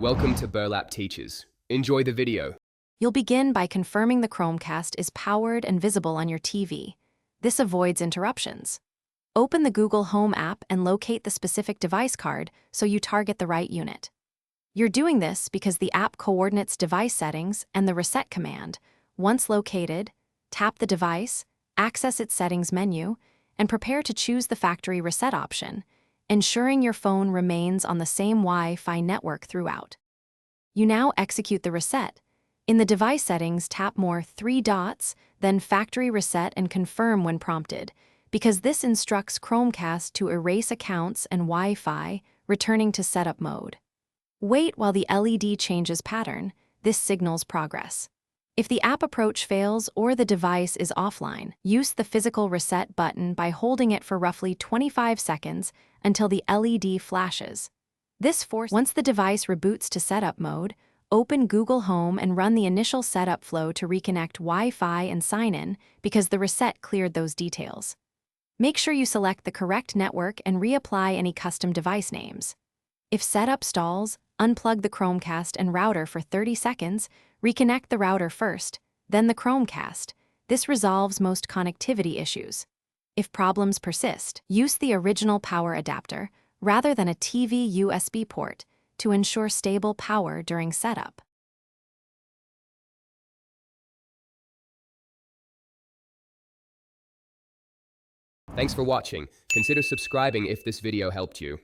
Welcome to Burlap Teachers. Enjoy the video. You'll begin by confirming the Chromecast is powered and visible on your TV. This avoids interruptions. Open the Google Home app and locate the specific device card so you target the right unit. You're doing this because the app coordinates device settings and the reset command. Once located, tap the device, access its settings menu, and prepare to choose the factory reset option, ensuring your phone remains on the same Wi-Fi network throughout. You now execute the reset. In the device settings, tap more 3 dots, then factory reset and confirm when prompted, because this instructs Chromecast to erase accounts and Wi-Fi, returning to setup mode. Wait while the LED changes pattern. This signals progress. If the app approach fails or the device is offline, use the physical reset button by holding it for roughly 25 seconds until the LED flashes. Once the device reboots to setup mode, open Google Home and run the initial setup flow to reconnect Wi-Fi and sign in because the reset cleared those details. Make sure you select the correct network and reapply any custom device names. If setup stalls, unplug the Chromecast and router for 30 seconds, reconnect the router first, then the Chromecast. This resolves most connectivity issues. If problems persist, use the original power adapter rather than a TV USB port to ensure stable power during setup. Thanks for watching. Consider subscribing if this video helped you.